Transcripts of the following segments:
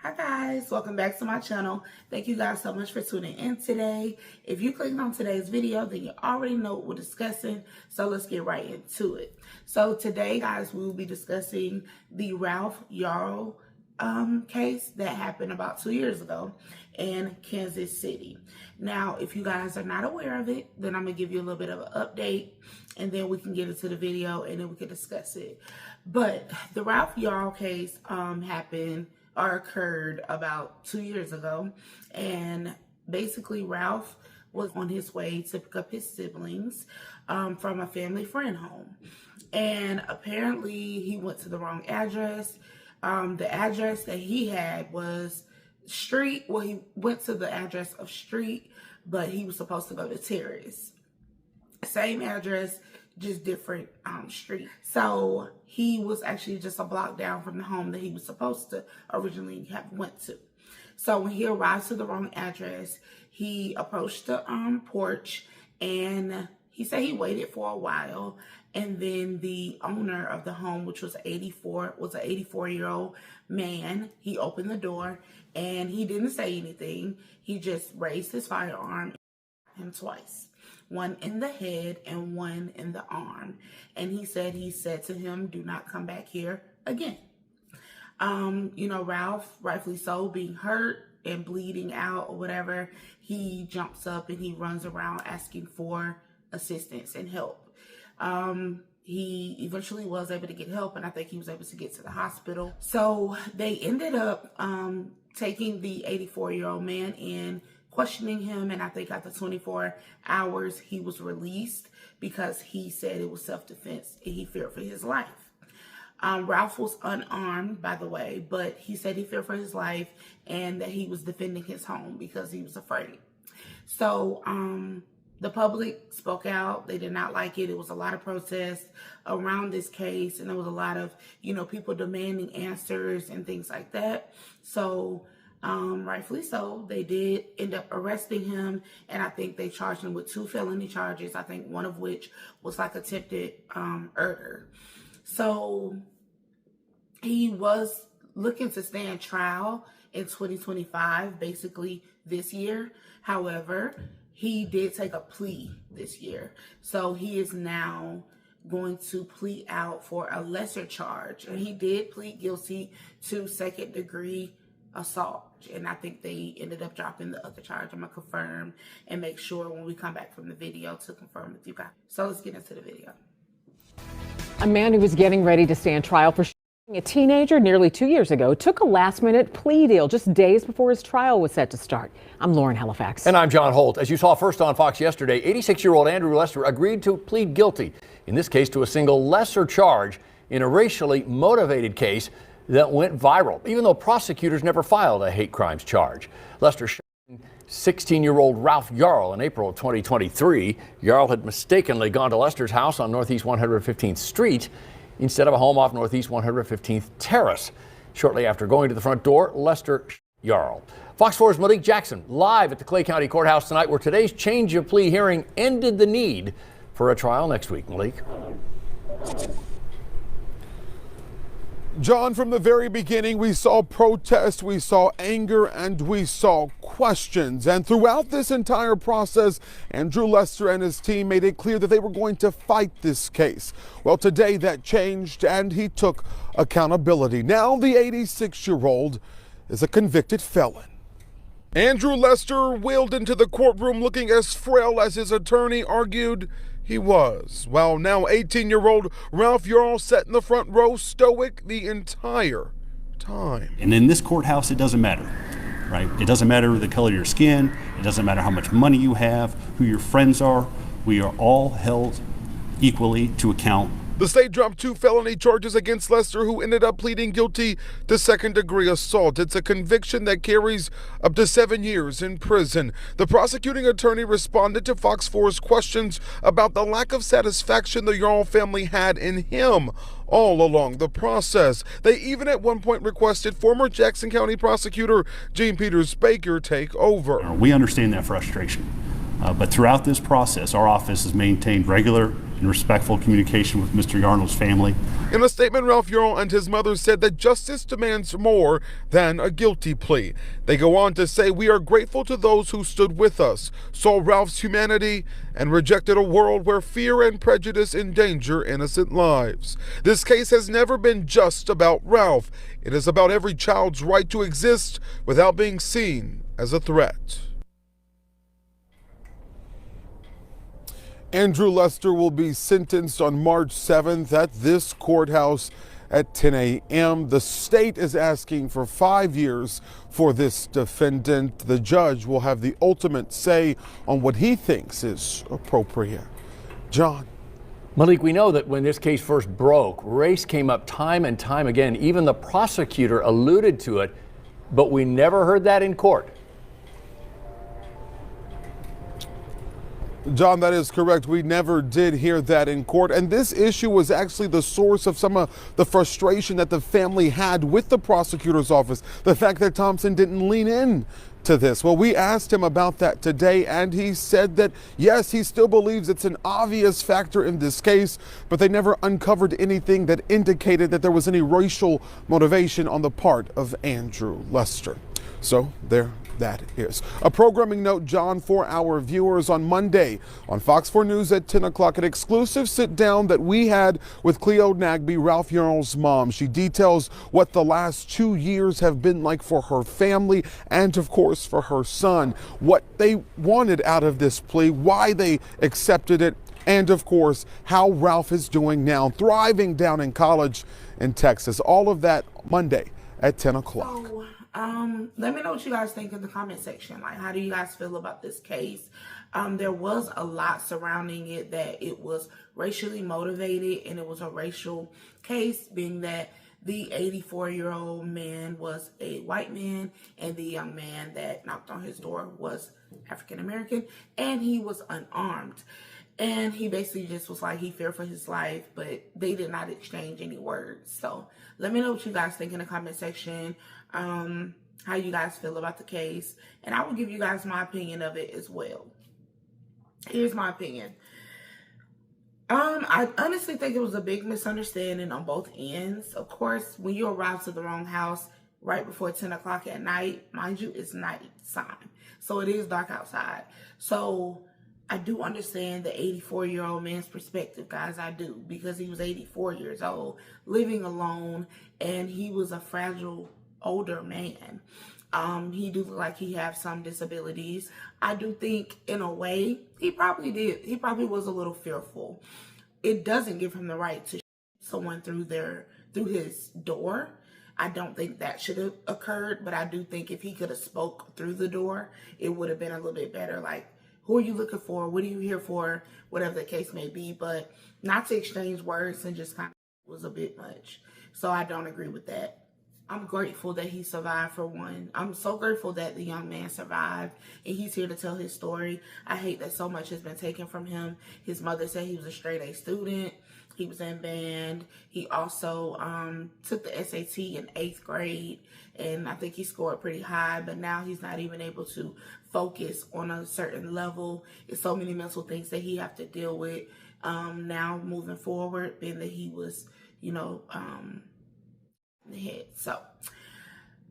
Hi guys, welcome back to my channel. Thank you guys so much for tuning in today. If you clicked on today's video, then you already know what we're discussing, so let's get right into it. So today, guys, we will be discussing the Ralph Yarl case that happened about 2 years ago in Kansas City. Now, if you guys are not aware of it, then I'm gonna give you a little bit of an update, and then we can get into the video and then we can discuss it. But the Ralph Yarl case occurred about 2 years ago, and basically Ralph was on his way to pick up his siblings from a family friend home, and apparently he went to the wrong address. The address that he had was street. Well, he went to the address of street, but he was supposed to go to Terrace. Same address, just different street. So he was actually just a block down from the home that he was supposed to originally have went to. So when he arrived to the wrong address, he approached the porch, and he said he waited for a while, and then the owner of the home, which was an 84-year-old man, he opened the door and he didn't say anything. He just raised his firearm and shot him twice. One in the head and one in the arm. And he said to him, "Do not come back here again." Ralph, rightfully so, being hurt and bleeding out or whatever, he jumps up and he runs around asking for assistance and help. He eventually was able to get help, and I think he was able to get to the hospital. So they ended up taking the 84-year-old man in, questioning him, and I think after 24 hours he was released because he said it was self-defense and he feared for his life. Ralph was unarmed, by the way, but he said he feared for his life and that he was defending his home because he was afraid. So the public spoke out. They did not like it. It was a lot of protests around this case, and there was a lot of people demanding answers and things like that. So rightfully so, they did end up arresting him, and I think they charged him with 2 felony charges, I think one of which was like attempted murder. So he was looking to stand trial in 2025, basically this year. However, he did take a plea this year, so he is now going to plead out for a lesser charge, and he did plead guilty to second-degree assault, and I think they ended up dropping the other charge. I'm gonna confirm and make sure when we come back from the video to confirm with you guys. So let's get into the video. A man who was getting ready to stand trial for shooting a teenager nearly 2 years ago took a last-minute plea deal just days before his trial was set to start. I'm Lauren Halifax. And I'm John Holt. As you saw first on Fox yesterday, 86-year-old Andrew Lester agreed to plead guilty, in this case to a single lesser charge in a racially motivated case that went viral, even though prosecutors never filed a hate crimes charge. Lester shot 16-year-old Ralph Yarl in April of 2023. Yarl had mistakenly gone to Lester's house on Northeast 115th Street instead of a home off Northeast 115th Terrace. Shortly after going to the front door, Lester shot Yarl. Fox 4's Malik Jackson live at the Clay County Courthouse tonight, where today's change of plea hearing ended the need for a trial next week. Malik. John, from the very beginning, we saw protest, we saw anger, and we saw questions. And throughout this entire process, Andrew Lester and his team made it clear that they were going to fight this case. Well, today that changed, and he took accountability. Now the 86-year-old is a convicted felon. Andrew Lester wheeled into the courtroom looking as frail as his attorney argued he was, while now 18-year-old Ralph Yarl sat in the front row stoic the entire time. And in this courthouse, it doesn't matter, right? It doesn't matter the color of your skin. It doesn't matter how much money you have, who your friends are. We are all held equally to account. The state dropped 2 felony charges against Lester, who ended up pleading guilty to second-degree assault. It's a conviction that carries up to 7 years in prison. The prosecuting attorney responded to Fox 4's questions about the lack of satisfaction the Yarl family had in him all along the process. They even at one point requested former Jackson County prosecutor Gene Peters Baker take over. We understand that frustration, but throughout this process, our office has maintained regular and respectful communication with Mr. Yarnell's family. In a statement, Ralph Yarnell and his mother said that justice demands more than a guilty plea. They go on to say, "We are grateful to those who stood with us, saw Ralph's humanity, and rejected a world where fear and prejudice endanger innocent lives. This case has never been just about Ralph. It is about every child's right to exist without being seen as a threat." Andrew Lester will be sentenced on March 7th at this courthouse at 10 a.m. The state is asking for 5 years for this defendant. The judge will have the ultimate say on what he thinks is appropriate. John. Malik, we know that when this case first broke, race came up time and time again. Even the prosecutor alluded to it, but we never heard that in court. John, that is correct. We never did hear that in court. And this issue was actually the source of some of the frustration that the family had with the prosecutor's office. The fact that Thompson didn't lean in to this. Well, we asked him about that today, and he said that, yes, he still believes it's an obvious factor in this case, but they never uncovered anything that indicated that there was any racial motivation on the part of Andrew Lester. So there that is. A programming note, John, for our viewers on Monday on Fox 4 News at 10 o'clock, an exclusive sit down that we had with Cleo Nagby, Ralph Yarnell's mom. She details what the last 2 years have been like for her family and, of course, for her son, what they wanted out of this plea, why they accepted it, and, of course, how Ralph is doing now, thriving down in college in Texas. All of that Monday at 10 o'clock. Let me know what you guys think in the comment section. Like, how do you guys feel about this case? There was a lot surrounding it, that it was racially motivated and it was a racial case, being that the 84-year-old man was a white man and the young man that knocked on his door was African American, and he was unarmed. And he basically just was like, he feared for his life, but they did not exchange any words. So let me know what you guys think in the comment section, how you guys feel about the case, and I will give you guys my opinion of it as well. Here's my opinion. I honestly think it was a big misunderstanding on both ends. Of course, when you arrive to the wrong house right before 10 o'clock at night, mind you, it's night time, so it is dark outside. So I do understand the 84-year-old man's perspective, guys. I do, because he was 84 years old, living alone, and he was a fragile older man. He do look like he has some disabilities. I do think, in a way, he probably did. He probably was a little fearful. It doesn't give him the right to shoot someone through his door. I don't think that should have occurred, but I do think if he could have spoke through the door, it would have been a little bit better. Like, who are you looking for? What are you here for? Whatever the case may be, but not to exchange words and just kind of was a bit much. So I don't agree with that. I'm grateful that he survived, for one. I'm so grateful that the young man survived and he's here to tell his story. I hate that so much has been taken from him. His mother said he was a straight A student. He was in band. He also took the SAT in 8th grade, and I think he scored pretty high, but now he's not even able to focus on a certain level. It's so many mental things that he have to deal with now moving forward, being that he was, you know, the head. So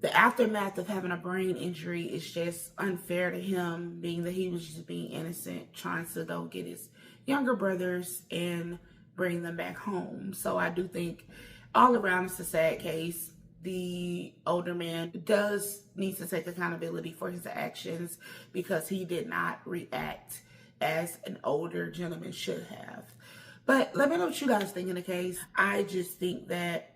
the aftermath of having a brain injury is just unfair to him, being that he was just being innocent, trying to go get his younger brothers and bring them back home. So I do think all around it's a sad case. The older man does need to take accountability for his actions, because he did not react as an older gentleman should have. But let me know what you guys think in the case. I just think that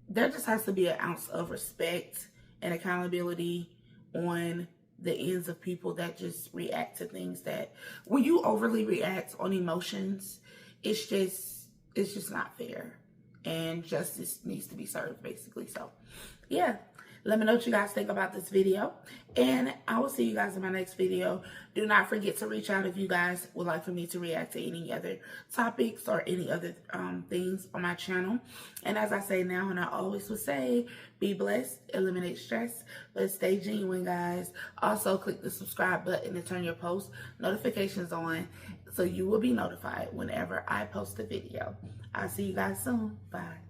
there just has to be an ounce of respect and accountability on the ends of people that just react to things that, when you overly react on emotions, it's just not fair, and justice needs to be served, basically. So yeah, Let me know what you guys think about this video, and I will see you guys in my next video. Do not forget to reach out if you guys would like for me to react to any other topics or any other things on my channel. And as I say now, and I always will say, be blessed, eliminate stress, but stay genuine, guys. Also, click the subscribe button to turn your post notifications on so you will be notified whenever I post a video. I'll see you guys soon. Bye.